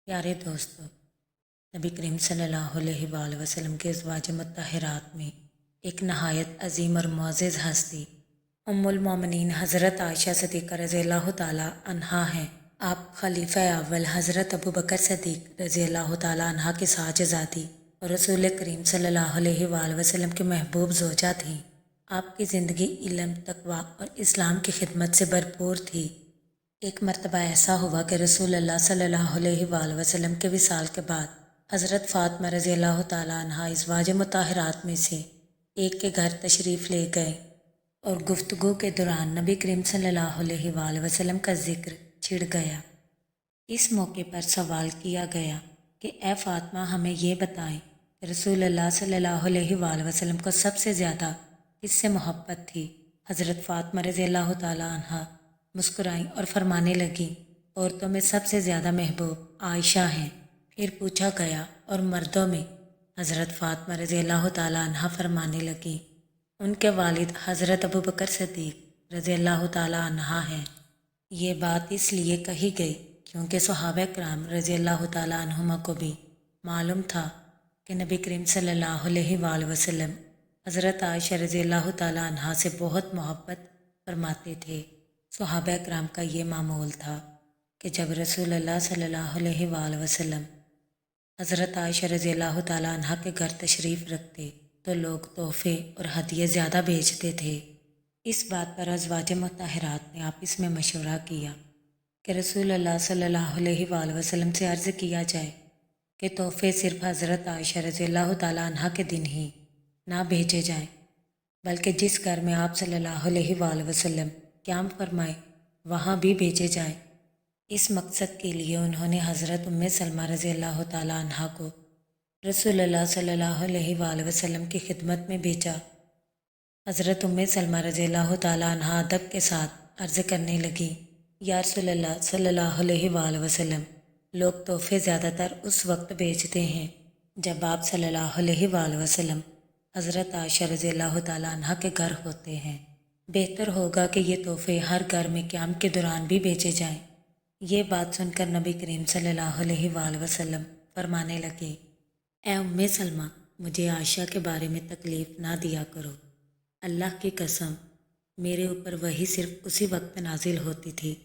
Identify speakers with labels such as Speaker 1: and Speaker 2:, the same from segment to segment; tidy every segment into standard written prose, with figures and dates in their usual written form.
Speaker 1: प्यारे दोस्तों, नबी करीम सल्लल्लाहु अलैहि वसल्लम के अज़वाज मुत्तहरात में एक नहायत अजीम और मुअज़्ज़ज़ हस्ती उम्मुल मोमिनीन हज़रत आयशा सिद्दीक़ा रज़ियल्लाहु ताला अन्हा हैं। आप खलीफा अव्वल हज़रत अबू बकर सिद्दीक़ रज़ियल्लाहु ताला अन्हा की साहबजादी और रसूल करीम सल्लल्लाहु अलैहि वसल्लम की महबूब ज़ौजा थीं। आपकी ज़िंदगी इल्म, तक़वा और इस्लाम की खिदमत से भरपूर थी। एक मरतबा ऐसा हुआ कि रसूलुल्लाह सल्लल्लाहु अलैहि वसल्लम के विसाल के बाद हज़रत फ़ातिमा रज़ियल्लाहु ताला अन्हा अज़वाज मुत्तहरात में से एक के घर तशरीफ़ ले गए और गुफ्तगू के दौरान नबी करीम सल्लल्लाहु अलैहि वसल्लम का ज़िक्र छिड़ गया। इस मौके पर सवाल किया गया कि ए फ़ातिमा, हमें ये बताएं कि रसूलुल्लाह सल्लल्लाहु अलैहि वसल्लम को सबसे ज़्यादा किससे मोहब्बत थी। हज़रत फ़ातिमा रज़ियल्लाहु ताला अन्हा मुस्कुराईं और फरमाने लगी, औरतों में सबसे ज़्यादा महबूब आयशा हैं। फिर पूछा गया, और मर्दों में? हज़रत फ़ातिमा रज़ियल्लाहु ताला अन्हा फरमाने लगी, उनके वालिद हज़रत अबू बकर सिद्दीक़ रज़ियल्लाहु ताला अन्हा हैं। ये बात इसलिए कही गई क्योंकि सहाबा कराम रज़ियल्लाहु ताला अन्हुमा को भी मालूम था कि नबी करीम सल्लल्लाहु अलैहि वसल्लम हज़रत आयशा रज़ियल्लाहु ताला अन्हा से बहुत मोहब्बत फरमाते थे। सहाबा कराम का ये मामूल था कि जब रसूलुल्लाह सल्लल्लाहु अलैहि वसल्लम हज़रत आयशा रज़ियल्लाहु ताला अन्हा के घर तशरीफ़ रखते तो लोग तोहफ़े और हदिये ज़्यादा भेजते थे। इस बात पर अज़वाज मुत्तहरात ने आपस में मशवरा किया कि रसूलुल्लाह सल्लल्लाहु अलैहि वसल्लम से अर्ज़ किया जाए कि तोहफ़े सिर्फ़ हज़रत आयशा रज़ियल्लाहु ताला अन्हा के दिन ही ना भेजे जाएं, बल्कि जिस घर में आप सल्लल्लाहु अलैहि वसल्लम क़याम फरमाए वहाँ भी भेजे जाएं। इस मकसद के लिए उन्होंने हज़रत उम्मे सलमा रज़ियल्लाहु ताला अन्हा को रसूलुल्लाह सल्लल्लाहु अलैहि वसल्लम की खिदमत में भेजा। हज़रत उम्मे सलमा रज़ियल्लाहु ताला अन्हा अदब के साथ अर्ज़ करने लगी, या रसूलल्लाह सल्लल्लाहु अलैहि वसल्लम, लोग तोहफ़े ज़्यादातर उस वक्त भेजते हैं जब आप सल्लल्लाहु अलैहि वसल्लम हज़रत आयशा रज़ियल्लाहु ताला अन्हा के घर होते हैं। बेहतर होगा कि ये तोहफ़े हर घर में क़याम के दौरान भी भेजे जाएं। ये बात सुनकर नबी करीम सल्लल्लाहु अलैहि वसल्लम फरमाने लगे, ए उम्मे सलमा, मुझे आयशा के बारे में तकलीफ़ ना दिया करो। अल्लाह की कसम, मेरे ऊपर वही सिर्फ उसी वक्त नाजिल होती थी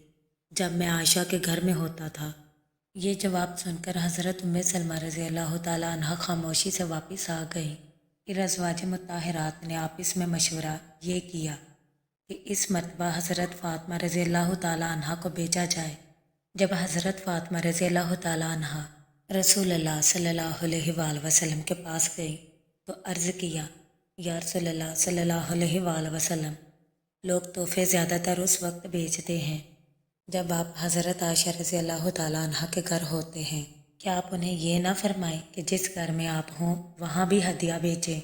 Speaker 1: जब मैं आयशा के घर में होता था। ये जवाब सुनकर हज़रत उम्मे सलमा रज़ियल्लाहु ताला अन्हा खामोशी से वापस आ गई। फिर अज़वाज मुत्तहरात ने आपस में मशवरा ये किया कि इस मरतबा हज़रत फ़ातिमा रज़ियल्लाहु ताला अन्हा को भेजा जाए। जब हज़रत फ़ातिमा रज़ियल्लाहु ताला अन्हा रसूलुल्लाह सल्लल्लाहु अलैहि वसल्लम के पास गई तो अर्ज़ किया, या रसूलुल्लाह सल्लल्लाहु अलैहि वसल्लम, लोग तोहफ़े ज़्यादातर उस वक्त भेजते हैं जब आप हज़रत आयशा रज़ियल्लाहु ताला अन्हा के घर होते हैं। क्या आप उन्हें ये ना फरमाएं कि जिस घर में आप हों वहाँ भी हदिया भेजें।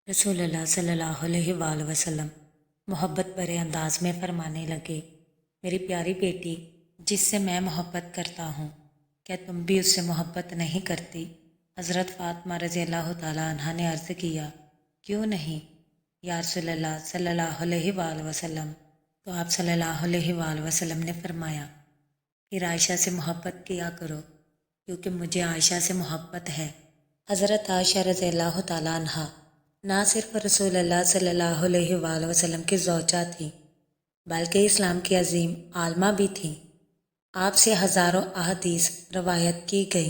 Speaker 1: रसूलुल्लाह सल्लल्लाहु अलैहि वसल्लम मोहब्बत भरे अंदाज में फरमाने लगे, मेरी प्यारी बेटी, जिससे मैं मोहब्बत करता हूँ, क्या तुम भी उससे मोहब्बत नहीं करती? हज़रत फ़ातिमा रज़ियल्लाहु ताला अन्हा ने अर्ज़ किया, क्यों नहीं या रसूलल्लाह सल्लल्लाहु अलैहि वसल्लम। तो आप सल्लल्लाहु अलैहि वसल्लम ने फरमाया, फिर आयशा से मोहब्बत किया करो, क्योंकि मुझे आयशा से मोहब्बत है। हज़रत आयशा रज़ियल्लाहु ताला अन्हा ना सिर्फ रसूलुल्लाह सल्लल्लाहु अलैहि वसल्लम की ज़ौजा थी, बल्कि इस्लाम की अजीम आलमा भी थी। आपसे हज़ारों अहादीस रवायत की गई।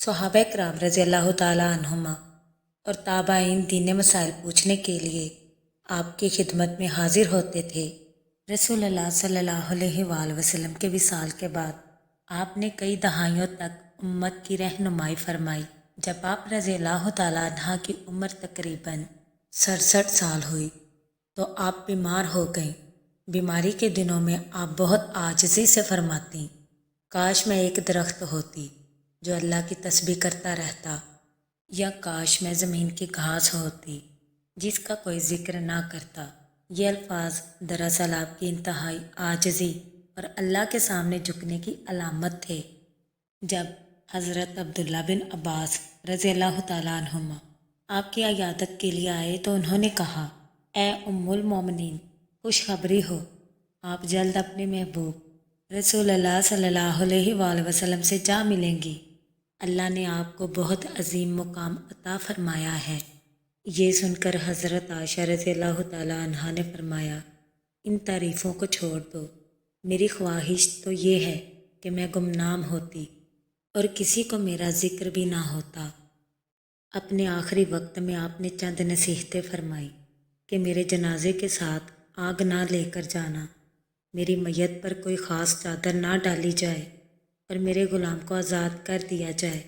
Speaker 1: सहाबा कराम रज़ियल्लाहु ताला अन्हुमा और ताबाईन दीन मसाइल पूछने के लिए आपकी खिदमत में हाजिर होते थे। रसूलुल्लाह सल्लल्लाहु अलैहि वसल्लम के विसाल के बाद आपने कई दहाइयों तक उम्मत की रहनुमाई फरमाई। जब आप रज़ियल्लाहु ताला अन्हा की उम्र तकरीबन 67 साल हुई तो आप बीमार हो गईं। बीमारी के दिनों में आप बहुत आजिज़ी से फरमाती, काश मैं एक दरख्त होती जो अल्लाह की तस्बीह करता रहता, या काश मैं ज़मीन की घास होती जिसका कोई ज़िक्र ना करता। ये अल्फाज दरअसल आपकी इंतहाई आजिज़ी और अल्लाह के सामने झुकने की अलामत थे। जब हज़रत अब्दुल्ला बिन अब्बास रज़ियल्लाहु ताला अन्हुमा आपकी इयादत के लिए आए तो उन्होंने कहा, ए उम्मुल मोमिनीन, खुशखबरी हो, आप जल्द अपने महबूब رسول اللہ صلی اللہ علیہ وآلہ وسلم سے جا ملیں گی۔ اللہ نے آپ کو بہت عظیم مقام عطا فرمایا ہے۔ یہ سن کر حضرت عائشہ رضی اللہ تعالیٰ عنہا نے فرمایا، ان تعریفوں کو چھوڑ دو، میری خواہش تو یہ ہے کہ میں گمنام ہوتی اور کسی کو میرا ذکر بھی نہ ہوتا۔ اپنے آخری وقت میں آپ نے چند نصیحتیں فرمائی کہ میرے جنازے کے ساتھ آگ نہ لے کر جانا، میری میت پر کوئی خاص چادر نہ ڈالی جائے اور میرے غلام کو آزاد کر دیا جائے۔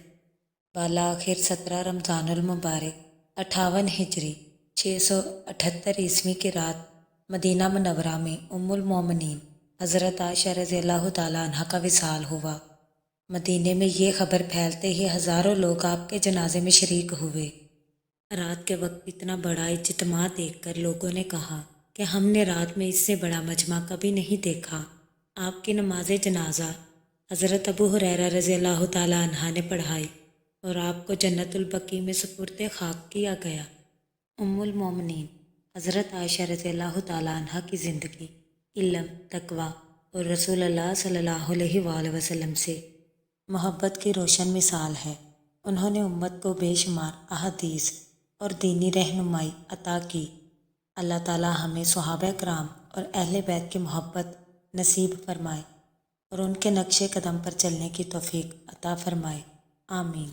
Speaker 1: بالآخر 17 رمضان المبارک 58 ہجری 678 عیسوی کی رات مدینہ منورہ میں ام المومنین حضرت عائشہ رضی اللہ تعالیٰ عنہ کا وصال ہوا۔ مدینے میں یہ خبر پھیلتے ہی ہزاروں لوگ آپ کے جنازے میں شریک ہوئے۔ رات کے وقت اتنا بڑا اجتماع دیکھ کر لوگوں نے کہا کہ ہم نے رات میں اس سے بڑا مجمع کبھی نہیں دیکھا۔ آپ کی نماز جنازہ حضرت ابو ہریرہ رضی اللہ تعالیٰ عنہ نے پڑھائی اور آپ کو جنت البقیع میں سپرد خاک کیا گیا۔ ام المومنین حضرت عائشہ رضی اللہ تعالیٰ عنہ کی زندگی علم، تقوی اور رسول اللہ صلی اللہ علیہ وآلہ وسلم سے محبت کی روشن مثال ہے۔ انہوں نے امت کو بے شمار احادیث اور دینی رہنمائی عطا کی۔ اللہ تعالیٰ ہمیں صحابہ کرام اور اہل بیت کی محبت نصیب فرمائے اور ان کے نقش قدم پر چلنے کی توفیق عطا فرمائے، آمین۔